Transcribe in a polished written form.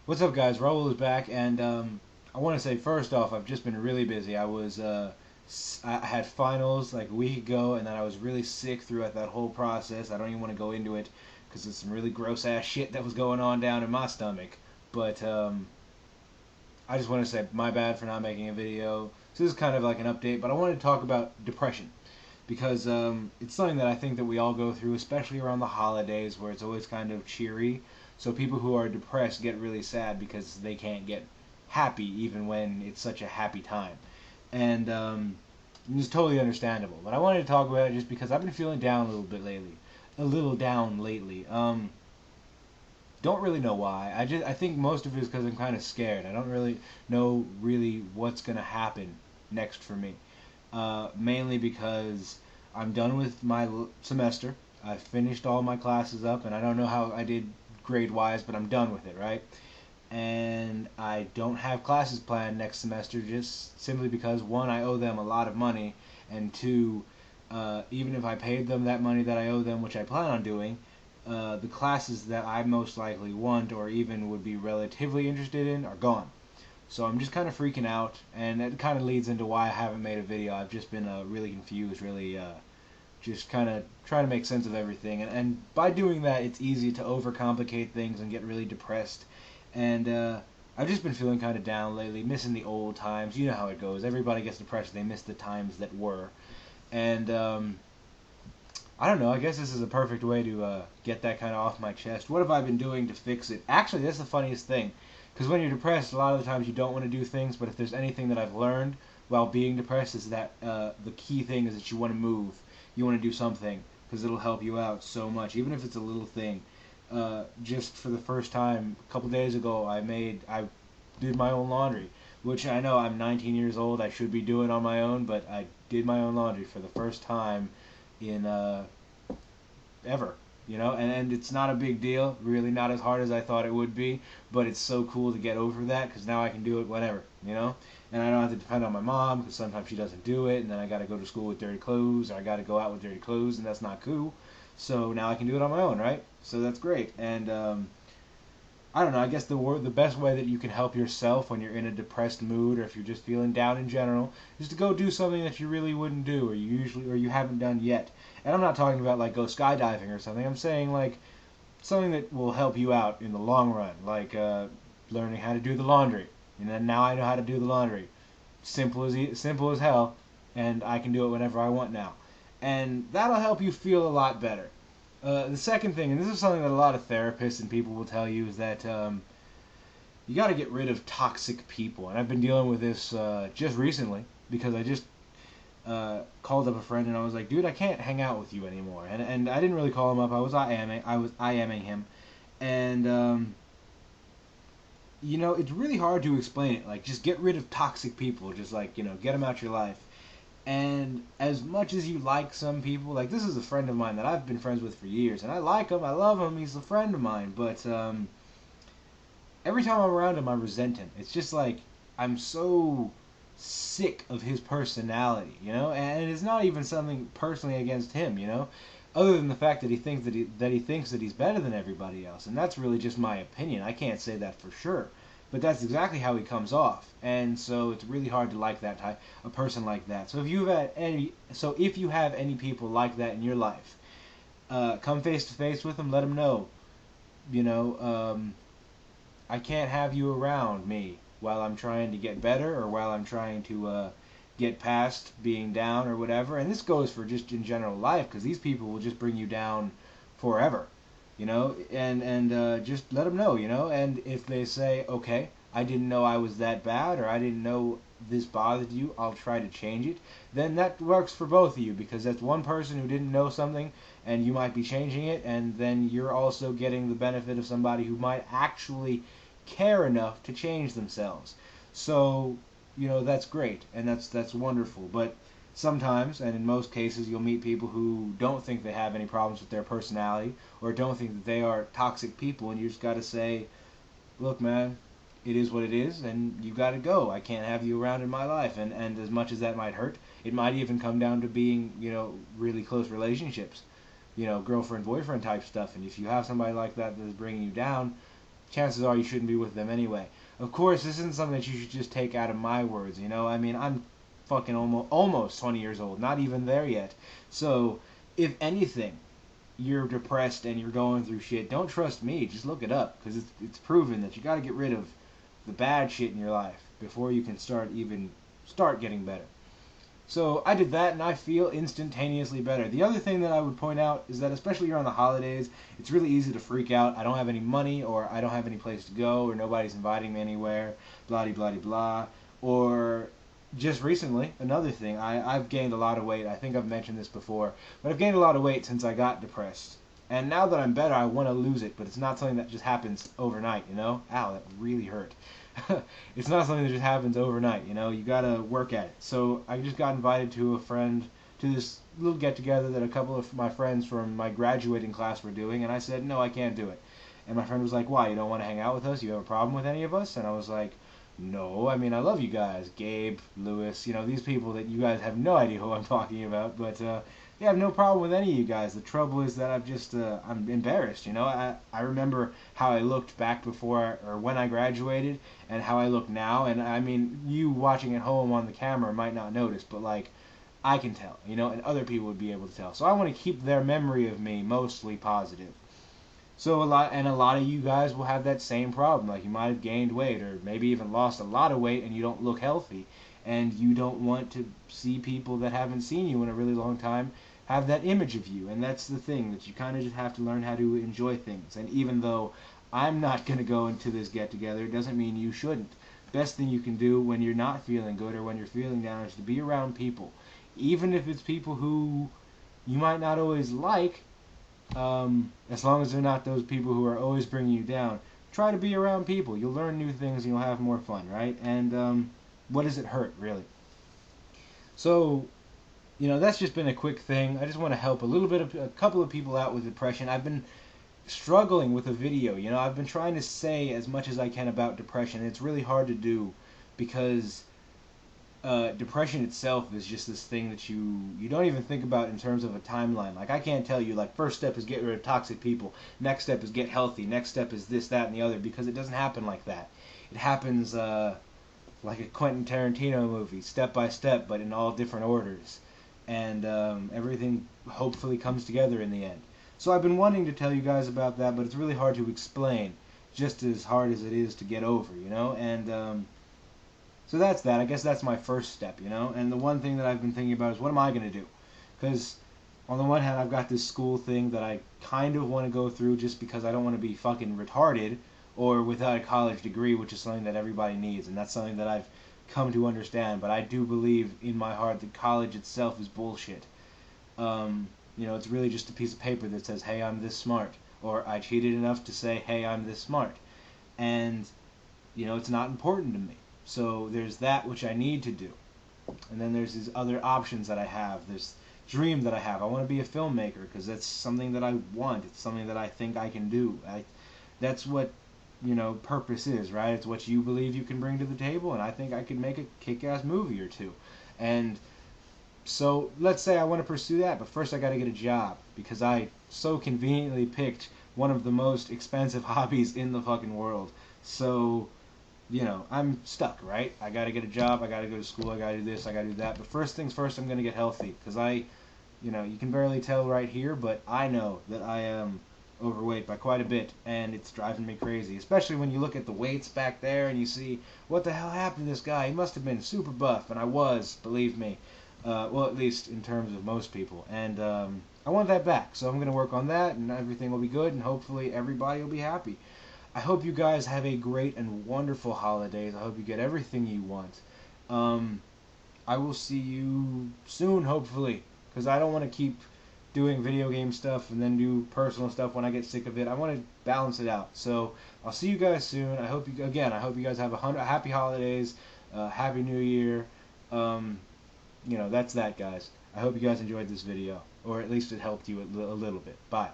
What's up, guys? Raul is back, and I want to say first off, I've just been really busy. I had finals like a week ago, and then I was really sick throughout that whole process. I don't even want to go into it because there's some really gross ass shit that was going on down in my stomach. But I just want to say my bad for not making a video. So this is kind of like an update, but I wanted to talk about depression because it's something that I think that we all go through, especially around the holidays where it's always kind of cheery. So people who are depressed get really sad because they can't get happy even when it's such a happy time. And it's totally understandable. But I wanted to talk about it just because I've been feeling down a little bit lately. A little down lately. Don't really know why. I think most of it is because I'm kind of scared. I don't really know really what's gonna happen next for me. Mainly because I'm done with my semester. I finished all my classes up, and I don't know how I did grade wise, but I'm done with it, right? And I don't have classes planned next semester just simply because one, I owe them a lot of money, and two, even if I paid them that money that I owe them, which I plan on doing, the classes that I most likely want or even would be relatively interested in are gone. So I'm just kind of freaking out, and it kind of leads into why I haven't made a video. I've just been really confused, really just kind of trying to make sense of everything. And by doing that, it's easy to overcomplicate things and get really depressed. And I've just been feeling kind of down lately, missing the old times. You know how it goes. Everybody gets depressed. They miss the times that were. And I don't know. I guess this is a perfect way to get that kind of off my chest. What have I been doing to fix it? Actually, that's the funniest thing. Because when you're depressed, a lot of the times you don't want to do things. But if there's anything that I've learned while being depressed, is that the key thing is that you want to move. You want to do something because it'll help you out so much, even if it's a little thing. Just for the first time, a couple days ago, I did my own laundry, which I know I'm 19 years old. I should be doing on my own, but I did my own laundry for the first time in ever, and it's not a big deal, really not as hard as I thought it would be, but it's so cool to get over that because now I can do it whenever, and I don't have to depend on my mom because sometimes she doesn't do it, and then I got to go to school with dirty clothes, or I got to go out with dirty clothes, and that's not cool. So now I can do it on my own, right? So that's great, and I don't know. I guess the best way that you can help yourself when you're in a depressed mood, or if you're just feeling down in general, is to go do something that you really wouldn't do, or you haven't done yet. And I'm not talking about like go skydiving or something. I'm saying like something that will help you out in the long run, like learning how to do the laundry. And then now I know how to do the laundry. Simple as hell, and I can do it whenever I want now. And that'll help you feel a lot better. The second thing, and this is something that a lot of therapists and people will tell you, is that you got to get rid of toxic people. And I've been dealing with this just recently because I just called up a friend and I was like, dude, I can't hang out with you anymore. And I didn't really call him up. I was IMing him, and it's really hard to explain it. Like, just get rid of toxic people. Just like get them out your life. And as much as you like some people, like this is a friend of mine that I've been friends with for years, and I like him, I love him, he's a friend of mine, but every time I'm around him, I resent him. It's just like, I'm so sick of his personality, and it's not even something personally against him, other than the fact that he thinks that he's better than everybody else, and that's really just my opinion. I can't say that for sure. But that's exactly how he comes off, and so it's really hard to like a person like that. So if you have any people like that in your life, come face to face with them. Let them know, you know, I can't have you around me while I'm trying to get better or while I'm trying to get past being down or whatever. And this goes for just in general life because these people will just bring you down forever. And just let them know. And if they say, okay, I didn't know I was that bad, or I didn't know this bothered you, I'll try to change it, then that works for both of you, because that's one person who didn't know something, and you might be changing it, and then you're also getting the benefit of somebody who might actually care enough to change themselves. So, that's great, and that's wonderful, but sometimes, and in most cases, you'll meet people who don't think they have any problems with their personality or don't think that they are toxic people, and you just got to say, look, man, it is what it is, and you got to go. I can't have you around in my life. And as much as that might hurt, it might even come down to being, really close relationships, girlfriend, boyfriend type stuff. And if you have somebody like that that is bringing you down, chances are you shouldn't be with them anyway. Of course, this isn't something that you should just take out of my words, you know? I mean, I'm fucking almost 20 years old, not even there yet. So, if anything, you're depressed and you're going through shit, don't trust me. Just look it up, because it's proven that you got to get rid of the bad shit in your life before you can start getting better. So I did that, and I feel instantaneously better. The other thing that I would point out is that, especially around the holidays, it's really easy to freak out. I don't have any money, or I don't have any place to go, or nobody's inviting me anywhere, blah blah blah. Or just recently, another thing, I've gained a lot of weight. I think I've mentioned this before, but I've gained a lot of weight since I got depressed. And now that I'm better, I want to lose it, but it's not something that just happens overnight, you know? Ow, that really hurt. It's not something that just happens overnight, you know? You gotta work at it. So I just got invited to this little get-together that a couple of my friends from my graduating class were doing, and I said, no, I can't do it. And my friend was like, why, you don't want to hang out with us? You have a problem with any of us? And I was like, no, I mean, I love you guys. Gabe, Lewis, you know, these people that you guys have no idea who I'm talking about, but yeah, I have no problem with any of you guys. The trouble is that I'm embarrassed, you know. I remember how I looked back before or when I graduated and how I look now, and I mean, you watching at home on the camera might not notice, but like, I can tell, you know, and other people would be able to tell. So I want to keep their memory of me mostly positive. So a lot of you guys will have that same problem. Like, you might have gained weight or maybe even lost a lot of weight and you don't look healthy, and you don't want to see people that haven't seen you in a really long time have that image of you. And that's the thing, that you kind of just have to learn how to enjoy things. And even though I'm not going to go into this get together, it doesn't mean you shouldn't. Best thing you can do when you're not feeling good or when you're feeling down is to be around people, even if it's people who you might not always like. As long as they're not those people who are always bringing you down, try to be around people. You'll learn new things and you'll have more fun, right? And what does it hurt, really? So, you know, that's just been a quick thing. I just want to help a couple of people out with depression. I've been struggling with a video. You know, I've been trying to say as much as I can about depression. It's really hard to do because depression itself is just this thing that you don't even think about in terms of a timeline. Like, I can't tell you, like, first step is get rid of toxic people, next step is get healthy, next step is this, that, and the other, because it doesn't happen like that. It happens like a Quentin Tarantino movie, step by step, but in all different orders. And everything hopefully comes together in the end. So I've been wanting to tell you guys about that, but it's really hard to explain, just as hard as it is to get over, you know? And so that's that. I guess that's my first step, you know? And the one thing that I've been thinking about is, what am I going to do? Because on the one hand, I've got this school thing that I kind of want to go through just because I don't want to be fucking retarded or without a college degree, which is something that everybody needs. And that's something that I've come to understand. But I do believe in my heart that college itself is bullshit. You know, it's really just a piece of paper that says, hey, I'm this smart. Or I cheated enough to say, hey, I'm this smart. And, you know, it's not important to me. So there's that which I need to do. And then there's these other options that I have. There's dream that I have. I want to be a filmmaker because that's something that I want. It's something that I think I can do. That's what, you know, purpose is, right? It's what you believe you can bring to the table, and I think I could make a kick-ass movie or two. And so let's say I want to pursue that, but first I got to get a job because I so conveniently picked one of the most expensive hobbies in the fucking world. So, you know, I'm stuck, right? I gotta get a job, I gotta go to school, I gotta do this, I gotta do that. But first things first, I'm gonna get healthy. Because you know, you can barely tell right here, but I know that I am overweight by quite a bit. And it's driving me crazy. Especially when you look at the weights back there and you see, what the hell happened to this guy? He must have been super buff. And I was, believe me. Well, at least in terms of most people. And I want that back. So I'm gonna work on that, and everything will be good, and hopefully everybody will be happy. I hope you guys have a great and wonderful holidays. I hope you get everything you want. I will see you soon, hopefully, because I don't want to keep doing video game stuff and then do personal stuff when I get sick of it. I want to balance it out. So I'll see you guys soon. I hope you guys have a happy holidays, happy New Year. You know, that's that, guys. I hope you guys enjoyed this video, or at least it helped you a little bit. Bye.